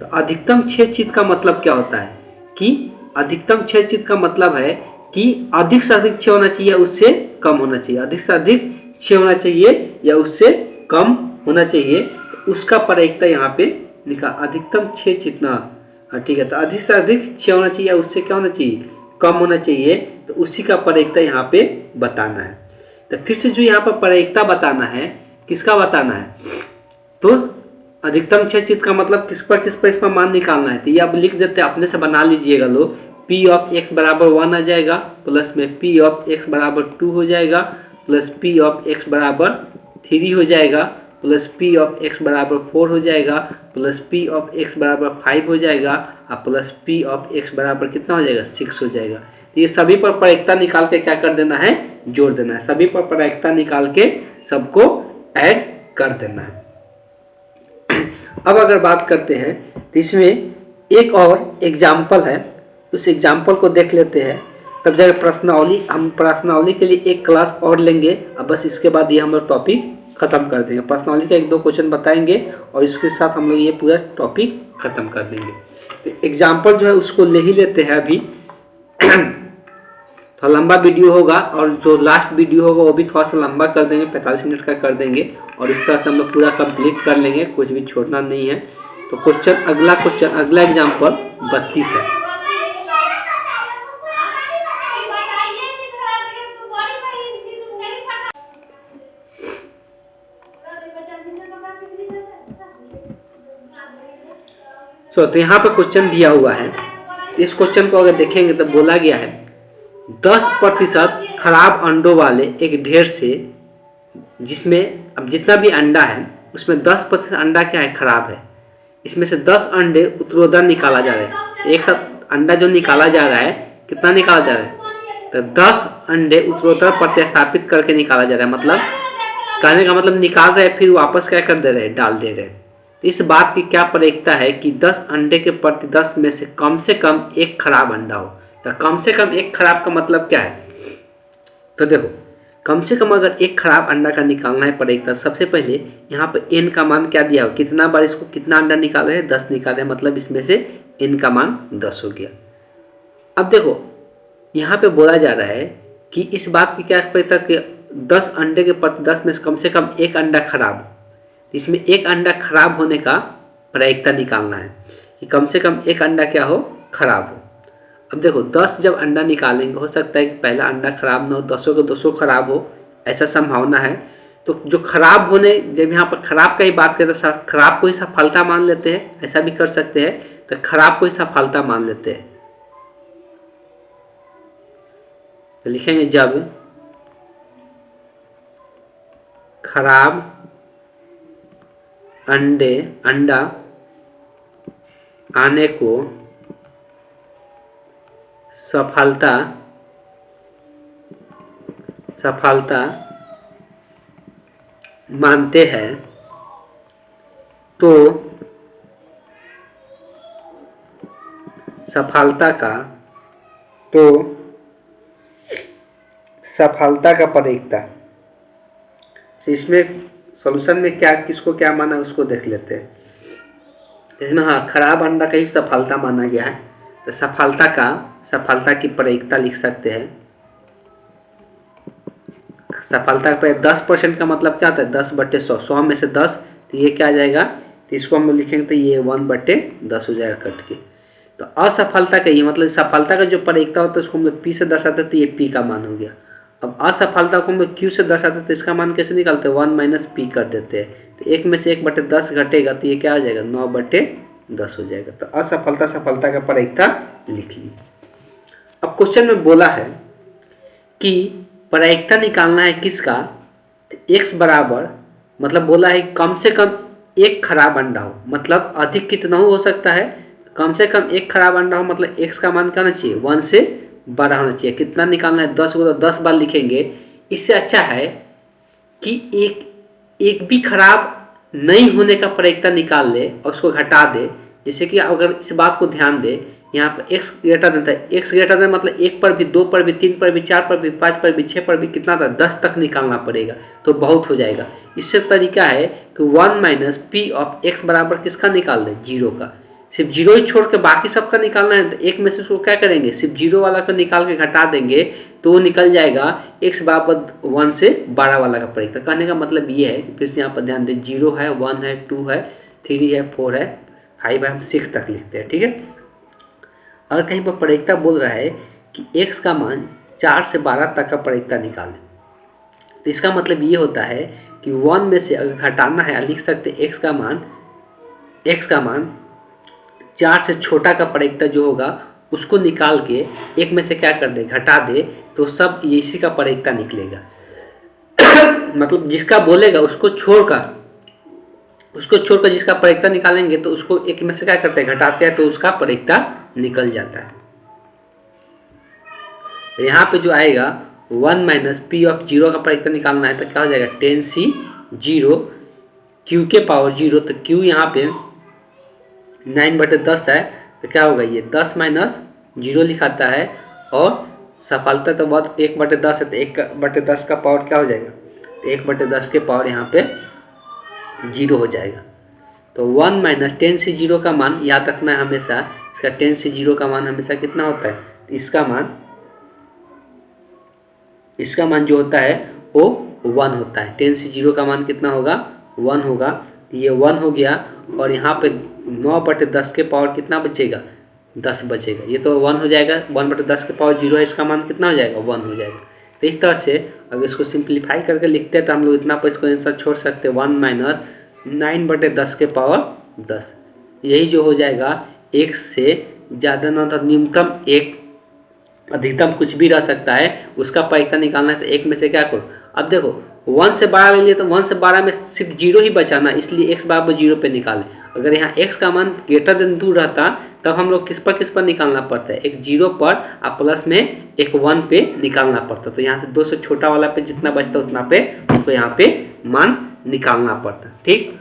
तो अधिकतम 6 चित का मतलब क्या होता है कि अधिकतम 6 चित का मतलब है कि अधिक से अधिक 6 होना चाहिए, उससे कम होना चाहिए, अधिक से अधिक 6 होना चाहिए या उससे कम होना चाहिए, तो उसका प्रयत्न यहाँ पे लिखा अधिकतम 6 चितना। हाँ ठीक है, तो अधिक से अधिक 6 होना चाहिए या उससे क्या होना चाहिए, कम होना चाहिए, तो उसी का प्रयत्न यहाँ पे बताना है। तो फिर से जो यहाँ पर प्रयत्न बताना है, किसका बताना है, तो अधिकतम 6 चित का मतलब किस पर इसका मान निकालना है। तो ये आप लिख देते हैं, अपने से बना लीजिएगा लोग। P ऑफ x बराबर 1 आ जाएगा, प्लस में P ऑफ x बराबर 2 हो जाएगा, प्लस P ऑफ x बराबर 3 हो जाएगा, प्लस P ऑफ x बराबर 4 हो जाएगा, प्लस P ऑफ x बराबर 5 हो जाएगा, और प्लस P ऑफ x बराबर कितना हो जाएगा, 6 हो जाएगा। तो ये सभी पर प्रयत्न निकाल के क्या कर देना है, जोड़ देना है। सभी पर प्रयत्न निकाल के सबको ऐड कर देना है। अब अगर बात करते हैं तो इसमें एक और एग्जाम्पल है, उस एग्जाम्पल को देख लेते हैं, तब जाकर प्रश्नावली, हम प्रश्नावली के लिए एक क्लास और लेंगे। अब बस इसके बाद ये हम लोग टॉपिक खत्म कर देंगे। प्रश्नावली का 1-2 क्वेश्चन बताएंगे और इसके साथ हम लोग ये पूरा टॉपिक खत्म कर देंगे। तो एग्जाम्पल जो है उसको ले ही लेते हैं अभी। थोड़ा लंबा वीडियो होगा और जो लास्ट वीडियो होगा वो भी थोड़ा सा लंबा कर देंगे, 45 मिनट का कर देंगे, और इस तरह से हम लोग पूरा कंप्लीट कर लेंगे, कुछ भी छोड़ना नहीं है। तो अगला एग्जाम्पल 32 है। तो यहाँ पे क्वेश्चन दिया हुआ है। इस क्वेश्चन को अगर देखेंगे तो बोला गया है 10% खराब अंडों वाले एक ढेर से, जिसमें अब जितना भी अंडा है उसमें 10% अंडा क्या है, खराब है। इसमें से 10 अंडे उत्तरोत्तर निकाला जा रहा है। एक साथ अंडा जो निकाला जा रहा है, कितना निकाला जा रहा है, तो 10 अंडे उत्तरोत्तर प्रतिस्थापित करके निकाला जा रहा है। मतलब कहने का मतलब निकाल रहे फिर वापस क्या कर दे रहे हैं, डाल दे रहे हैं। तो इस बात की क्या प्रयोजकता है कि 10 अंडे के प्रति 10 में से कम एक खराब अंडा हो। तो कम से कम एक खराब का मतलब क्या है, तो देखो कम से कम अगर एक खराब अंडा का निकालना है प्रयोजकता, सबसे पहले यहाँ पर n का मान क्या दिया हो, कितना बार इसको कितना अंडा निकाले हैं, 10 निकाले, मतलब इसमें से n का मान 10 हो गया। अब देखो यहाँ पे बोला जा रहा है कि इस बात की क्या प्रयोजकता कि 10 अंडे के प्रति 10 में से कम एक अंडा खराब, इसमें एक अंडा खराब होने का प्रयोजकता निकालना है कि कम से कम एक अंडा क्या हो, खराब हो। अब देखो 10 जब अंडा निकालेंगे, हो सकता है कि पहला अंडा खराब ना हो, 10 के 10 खराब हो, ऐसा संभावना है। तो जो खराब होने, जब यहाँ पर खराब का ही बात करें तो खराब को ही सफलता मान लेते हैं, ऐसा भी कर सकते हैं। तो खराब को ही सफलता मान लेते हैं, तो लिखेंगे जब खराब अंडा आने को सफलता मानते हैं, तो सफलता का प्रयोजकता तो इसमें सॉल्यूशन में क्या किसको क्या माना उसको देख लेते हैं। इसमें हाँ खराब अंडा का ही सफलता माना गया है। तो सफलता की प्रायिकता लिख सकते हैं। सफलता पर 10% का मतलब क्या होता है 10/100, 100 में से 10, तो ये क्या आ जाएगा, तो इसको हम लिखेंगे तो ये 1/10 हो जाएगा कट के। तो असफलता का ये मतलब सफलता का जो प्रायिकता होता है उसको हम लोग पी से दर्शाते तो ये पी का मान हो गया। अब असफलता को हम लोग क्यू से दर्शाते तो इसका मान कैसे निकालते हैं 1 - पी कर देते हैं। तो 1 में से 1/10 घटेगा तो ये क्या आ जाएगा 9/10 हो जाएगा। तो असफलता सफलता का प्रायिकता लिख ली। अब क्वेश्चन में बोला है कि प्रायिकता निकालना है किसका, x बराबर मतलब बोला है कम से कम एक खराब अंडा हो, मतलब अधिक कितना हो सकता है, कम से कम एक खराब अंडा हो, मतलब x का मान क्या होना चाहिए 1 से बड़ा होना चाहिए। कितना निकालना है 10 को तो 10 बार लिखेंगे। इससे अच्छा है कि एक भी खराब नहीं होने का प्रायिकता निकाल ले और उसको घटा दे। जैसे कि अगर इस बात को ध्यान दे यहाँ पर x ग्रेटर देन था, x ग्रेटर देन मतलब 1 पर भी 2 पर भी 3 पर भी 4 पर भी 5 पर भी 6 पर भी कितना था 10 तक निकालना पड़ेगा तो बहुत हो जाएगा। इससे तरीका है कि 1 - p ऑफ x बराबर किसका निकाल दें 0 का। सिर्फ 0 ही छोड़ के बाकी सबका निकालना है तो एक में से उसको क्या करेंगे सिर्फ 0 वाला को निकाल के घटा देंगे तो वो निकल जाएगा x बराबर 1 से 12 वाला का प्रायिकता। कहने का मतलब ये है फिर से यहाँ पर ध्यान दें 0 है 1 है 2 है 3 है 4 है 5 है, हम 6 तक लिखते हैं। ठीक है, अगर कहीं पर प्रायिकता बोल रहा है कि x का मान 4 से 12 तक का प्रायिकता निकालें तो इसका मतलब ये होता है कि 1 में से अगर घटाना है लिख सकते हैं x का मान 4 से छोटा का प्रायिकता जो होगा उसको निकाल के एक में से क्या कर दे घटा दे तो सब इसी का प्रायिकता निकलेगा। मतलब जिसका बोलेगा उसको छोड़कर जिसका प्रायिकता निकालेंगे तो उसको एक में से क्या करते हैं घटाते हैं तो उसका प्रायिकता निकल जाता है। यहाँ पे जो आएगा 1 - p ऑफ 0 का प्रायिकता निकालना है तो क्या हो जाएगा 10c 0 q के पावर 0। तो q यहाँ पे 9/10 है तो क्या होगा ये 10 - 0 लिखाता है और सफलता तो बहुत 1/10 है तो 1/10 का पावर क्या हो जाएगा तो 1/10 के पावर यहाँ पे 0 हो जाएगा। तो 1 - 10c 0 का मान याद रखना है हमेशा, इसका 10c 0 का मान हमेशा कितना होता है, इसका मान जो होता है वो 1 होता है। 10c 0 का मान कितना होगा 1 होगा। तो ये 1 हो गया और यहाँ पे 9/10 के पावर कितना बचेगा 10 बचेगा। ये तो 1 हो जाएगा 1/10 के पावर 0 है, इसका मान कितना हो जाएगा 1 हो जाएगा। तो इस तरह से अगर इसको सिंप्लीफाई करके लिखते हैं तो हम लोग इतना पर इसको आंसर छोड़ सकते हैं 1 - 9/10 के पावर 10। यही जो हो जाएगा एक से ज़्यादा ना तो न्यूनतम एक अधिकतम कुछ भी रह सकता है उसका प्रायिकता निकालना है तो एक में से क्या करो। अब देखो 1 से 12 ले लिए तो 1 से 12 में सिर्फ 0 ही बचाना, इसलिए x बराबर 0 पे निकालें। अगर यहाँ x का मान ग्रेटर देन 2 रहता तब हम लोग किस पर निकालना पड़ता है, एक 0 पर और प्लस में एक 1 पे निकालना पड़ता। तो यहाँ से 2 से छोटा वाला पे जितना बचता उतना पे उसको यहाँ पे मान निकालना पड़ता। ठीक,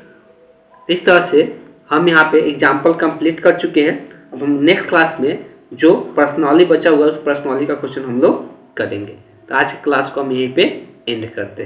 इस तरह से हम यहाँ पे एग्जाम्पल कंप्लीट कर चुके हैं। अब हम नेक्स्ट क्लास में जो पर्सनली बचा हुआ है उस पर्सनली का क्वेश्चन हम लोग करेंगे। तो आज की क्लास को हम यहीं पे एंड करते हैं।